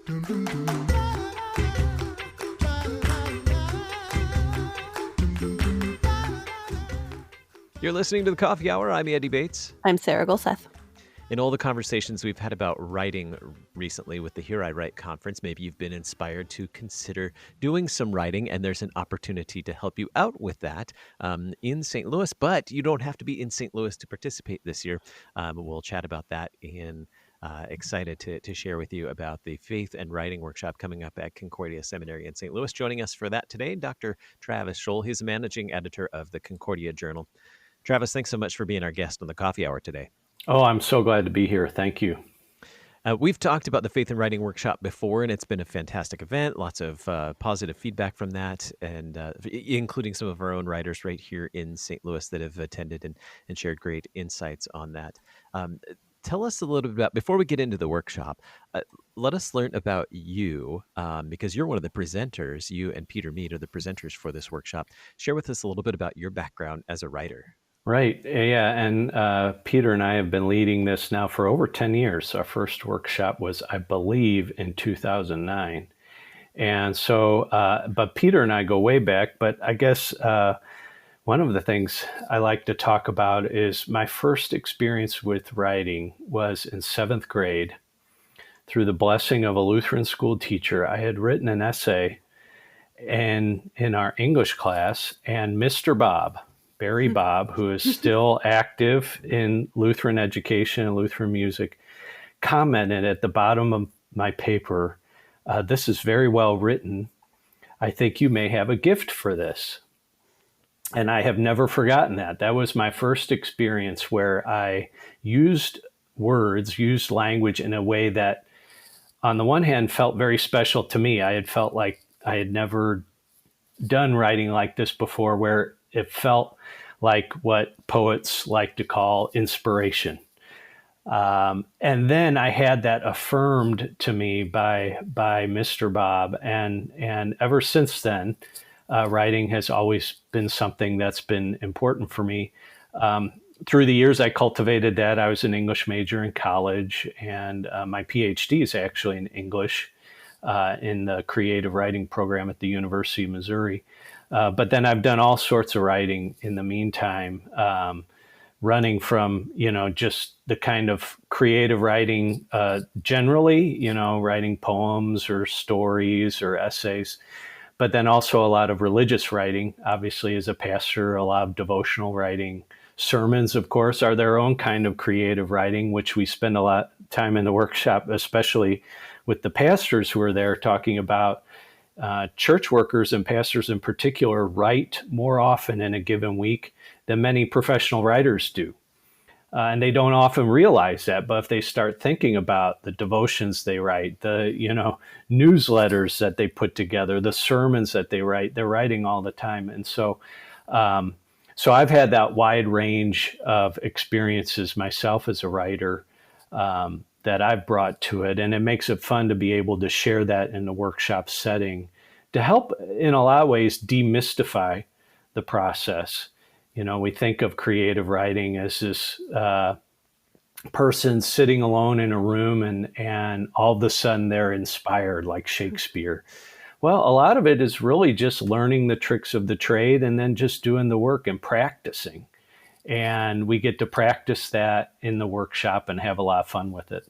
You're listening to the Coffee Hour. I'm Andy Bates. I'm Sarah Golseth. In all the conversations we've had about writing recently with the Here I Write conference, maybe you've been inspired to consider doing some writing, and there's an opportunity to help you out with that in St. Louis, but you don't have to be in St. Louis to participate this year. We'll chat about that in excited to share with you about the Faith and Writing Workshop coming up at Concordia Seminary in St. Louis. Joining us for that today, Dr. Travis Scholl. He's the managing editor of the Concordia Journal. Travis, thanks so much for being our guest on the Coffee Hour today. Oh, I'm so glad to be here. Thank you. We've talked about the Faith and Writing Workshop before, and it's been a fantastic event. Lots of positive feedback from that, and including some of our own writers right here in St. Louis that have attended and shared great insights on that. Tell us a little bit about, before we get into the workshop, let us learn about you, because you're one of the presenters. You and Peter Mead are the presenters for this workshop. Share with us a little bit about your background as a writer. Right. Yeah. And Peter and I have been leading this now for over 10 years. Our first workshop was, I believe, in 2009. And so, but Peter and I go way back. But I guess one of the things I like to talk about is my first experience with writing was in 7th grade. Through the blessing of a Lutheran school teacher, I had written an essay in our English class, and Mr. Bob, Barry Bob, who is still active in Lutheran education and Lutheran music, commented at the bottom of my paper, "This is very well written. I think you may have a gift for this." And I have never forgotten that. That was my first experience where I used words, used language in a way that, on the one hand, felt very special to me. I had felt like I had never done writing like this before, where it felt like what poets like to call inspiration. And then I had that affirmed to me by Mr. Bob. And ever since then, writing has always been something that's been important for me. Through the years, I cultivated that. I was an English major in college, and my PhD is actually in English in the creative writing program at the University of Missouri. But then I've done all sorts of writing in the meantime, running from, just the kind of creative writing generally, writing poems or stories or essays, but then also a lot of religious writing. Obviously, as a pastor, a lot of devotional writing. Sermons, of course, are their own kind of creative writing, which we spend a lot of time in the workshop, especially with the pastors who are there, talking about church workers and pastors in particular write more often in a given week than many professional writers do. And they don't often realize that, but if they start thinking about the devotions they write, the newsletters that they put together, the sermons that they write, they're writing all the time. And so I've had that wide range of experiences myself as a writer that I've brought to it. And it makes it fun to be able to share that in the workshop setting to help, in a lot of ways, demystify the process. We think of creative writing as this person sitting alone in a room and all of a sudden they're inspired like Shakespeare. Well, a lot of it is really just learning the tricks of the trade and then just doing the work and practicing. And we get to practice that in the workshop and have a lot of fun with it.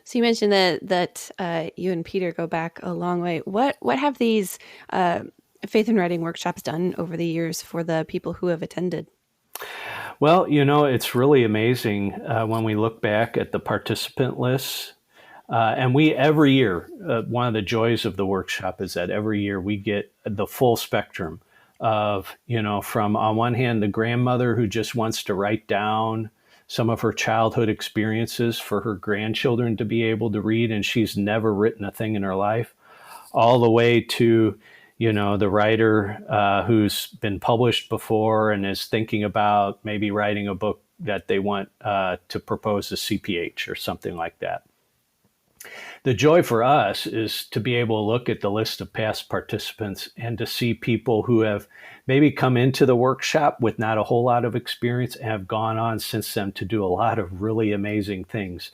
So you mentioned that you and Peter go back a long way. What have these Faith and Writing workshops done over the years for the people who have attended? Well, it's really amazing when we look back at the participant lists. And we, every year, one of the joys of the workshop is that every year we get the full spectrum of, from on one hand, the grandmother who just wants to write down some of her childhood experiences for her grandchildren to be able to read, and she's never written a thing in her life, all the way to, the writer who's been published before and is thinking about maybe writing a book that they want to propose a CPH or something like that. the joy for us is to be able to look at the list of past participants and to see people who have maybe come into the workshop with not a whole lot of experience and have gone on since then to do a lot of really amazing things.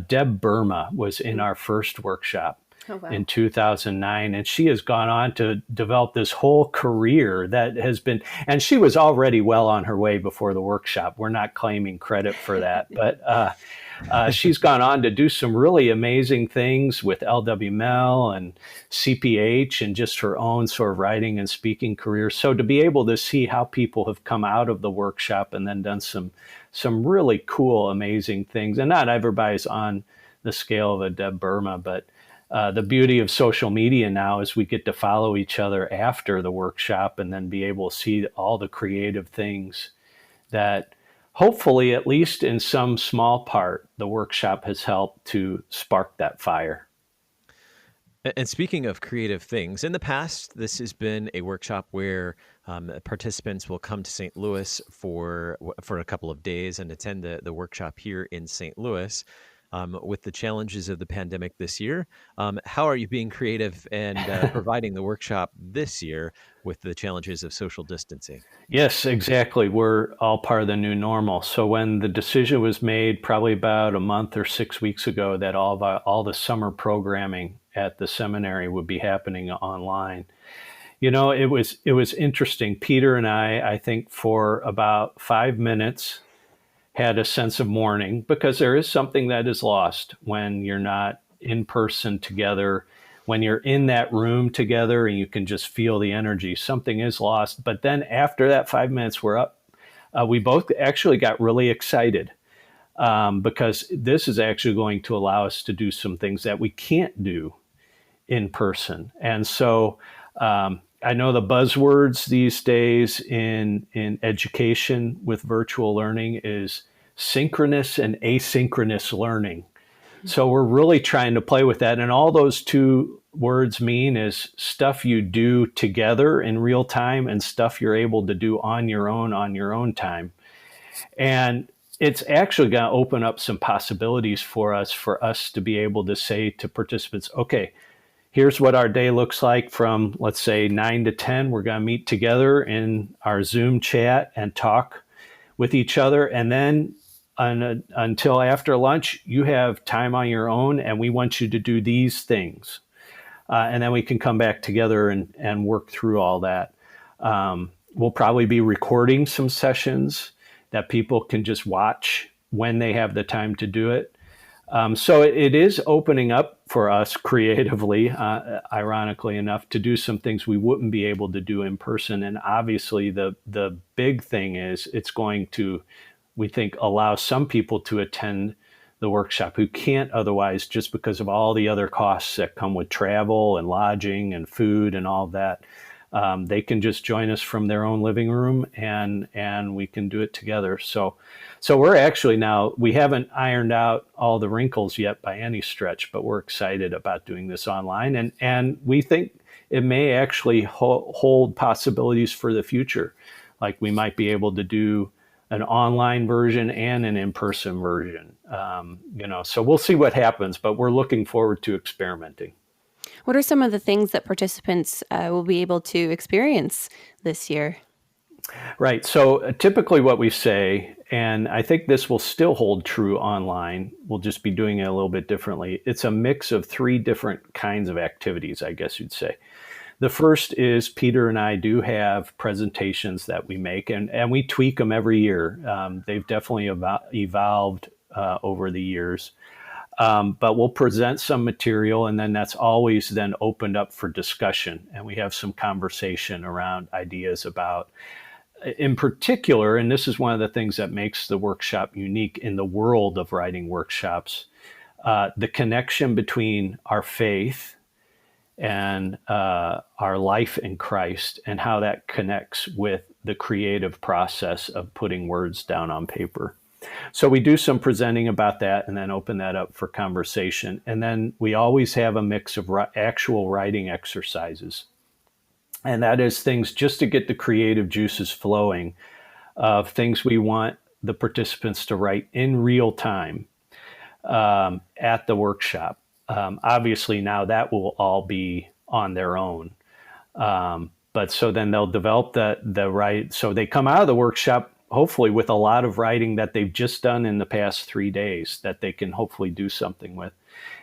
Deb Burma was in our first workshop. Oh, wow. In 2009, and she has gone on to develop this whole career that has been, and she was already well on her way before the workshop. We're not claiming credit for that, but she's gone on to do some really amazing things with LWML and CPH and just her own sort of writing and speaking career. So to be able to see how people have come out of the workshop and then done some really cool, amazing things, and not everybody's on the scale of a Deb Burma, but the beauty of social media now is we get to follow each other after the workshop and then be able to see all the creative things that hopefully, at least in some small part, the workshop has helped to spark that fire. And speaking of creative things, in the past, this has been a workshop where participants will come to St. Louis for a couple of days and attend the workshop here in St. Louis. With the challenges of the pandemic this year, how are you being creative and providing the workshop this year with the challenges of social distancing? Yes, exactly. We're all part of the new normal. So when the decision was made probably about a month or 6 weeks ago that all the summer programming at the seminary would be happening online, it was interesting. Peter and I think for about 5 minutes, had a sense of mourning, because there is something that is lost when you're not in person together, when you're in that room together and you can just feel the energy. Something is lost. But then after that 5 minutes were up, we both actually got really excited because this is actually going to allow us to do some things that we can't do in person. And so I know the buzzwords these days in education with virtual learning is synchronous and asynchronous learning. So we're really trying to play with that. And all those two words mean is stuff you do together in real time and stuff you're able to do on your own time. And it's actually going to open up some possibilities for us to be able to say to participants, okay, here's what our day looks like from, let's say, 9 to 10. We're going to meet together in our Zoom chat and talk with each other. And then until after lunch, you have time on your own, and we want you to do these things. And then we can come back together and work through all that. We'll probably be recording some sessions that people can just watch when they have the time to do it. So it is opening up for us creatively, ironically enough, to do some things we wouldn't be able to do in person. And obviously the big thing is it's going to, we think, allow some people to attend the workshop who can't otherwise, just because of all the other costs that come with travel and lodging and food and all that. They can just join us from their own living room and we can do it together. So we're actually now, we haven't ironed out all the wrinkles yet by any stretch, but we're excited about doing this online. And we think it may actually hold possibilities for the future. Like we might be able to do an online version and an in-person version. So we'll see what happens, but we're looking forward to experimenting. What are some of the things that participants will be able to experience this year? Right. So typically what we say, and I think this will still hold true online, we'll just be doing it a little bit differently. It's a mix of 3 different kinds of activities, I guess you'd say. The first is Peter and I do have presentations that we make, and we tweak them every year. They've definitely evolved over the years. But we'll present some material, and then that's always then opened up for discussion. And we have some conversation around ideas about, in particular, and this is one of the things that makes the workshop unique in the world of writing workshops, the connection between our faith and our life in Christ, and how that connects with the creative process of putting words down on paper. So we do some presenting about that and then open that up for conversation. And then we always have a mix of actual writing exercises. And that is things just to get the creative juices flowing of things we want the participants to write in real time at the workshop. Obviously now that will all be on their own. But so then they'll develop the right. So they come out of the workshop hopefully with a lot of writing that they've just done in the past 3 days that they can hopefully do something with.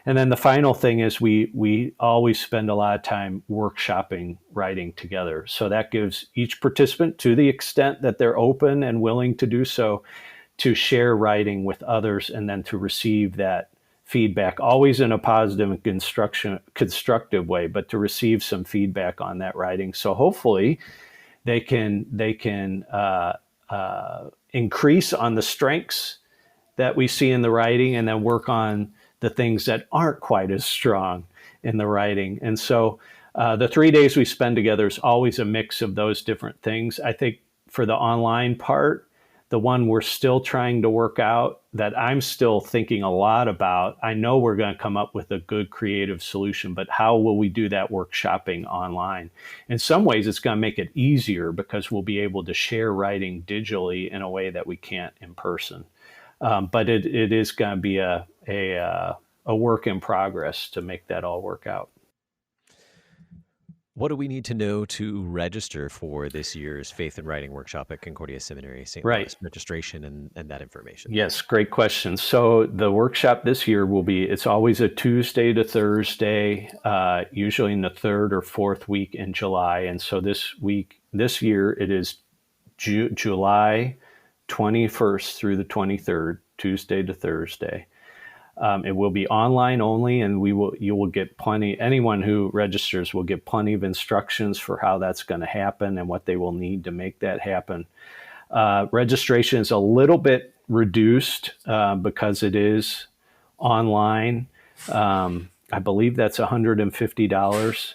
And then the final thing is we always spend a lot of time workshopping writing together. So that gives each participant, to the extent that they're open and willing to do so, to share writing with others and then to receive that feedback, always in a positive and constructive way, but to receive some feedback on that writing. So hopefully they can increase on the strengths that we see in the writing and then work on the things that aren't quite as strong in the writing. And so the 3 days we spend together is always a mix of those different things. I think for the online part, the one we're still trying to work out, that I'm still thinking a lot about, I know we're going to come up with a good creative solution, but how will we do that workshopping online? In some ways, it's going to make it easier because we'll be able to share writing digitally in a way that we can't in person. But it is going to be a work in progress to make that all work out. What do we need to know to register for this year's Faith and Writing Workshop at Concordia Seminary St. Louis? Registration and that information. Yes, great question. So the workshop this year it's always a Tuesday to Thursday, usually in the third or fourth week in July. And so this year, it is July 21st through the 23rd, Tuesday to Thursday. It will be online only, and you will get anyone who registers will get plenty of instructions for how that's going to happen and what they will need to make that happen. Registration is a little bit reduced because it is online. I believe that's $150.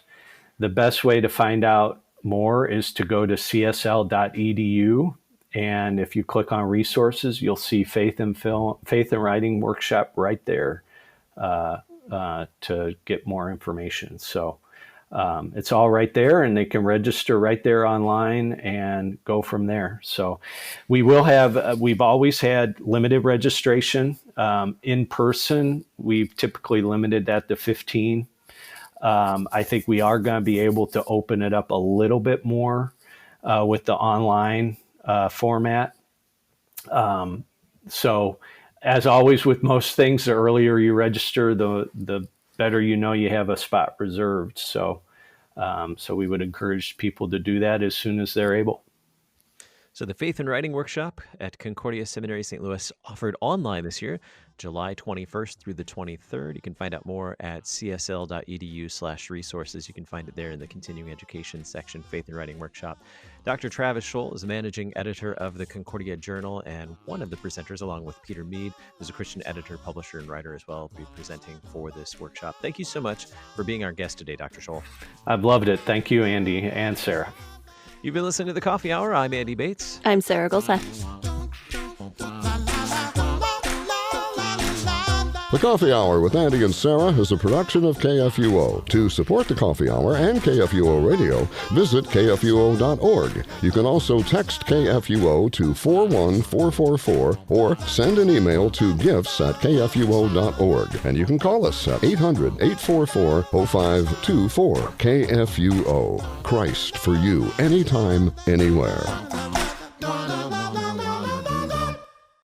The best way to find out more is to go to csl.edu. And if you click on resources, you'll see Faith and Writing Workshop right there to get more information. So it's all right there, and they can register right there online and go from there. So we've always had limited registration. In person, we've typically limited that to 15. I think we are going to be able to open it up a little bit more with the online format. So as always with most things, the earlier you register, the better you know you have a spot reserved. So we would encourage people to do that as soon as they're able. So the Faith and Writing Workshop at Concordia Seminary St. Louis offered online this year, July 21st through the 23rd. You can find out more at csl.edu/resources. You can find it there in the continuing education section, Faith and Writing Workshop. Dr. Travis Scholl is the managing editor of the Concordia Journal and one of the presenters, along with Peter Mead, who's a Christian editor, publisher, and writer as well, will be presenting for this workshop. Thank you so much for being our guest today, Dr. Scholl. I've loved it. Thank you, Andy and Sarah. You've been listening to The Coffee Hour. I'm Andy Bates. I'm Sarah Golseth. The Coffee Hour with Andy and Sarah is a production of KFUO. To support the Coffee Hour and KFUO Radio, visit kfuo.org. You can also text KFUO to 41444 or send an email to gifts@kfuo.org. And you can call us at 800-844-0524. KFUO. Christ for you, anytime, anywhere.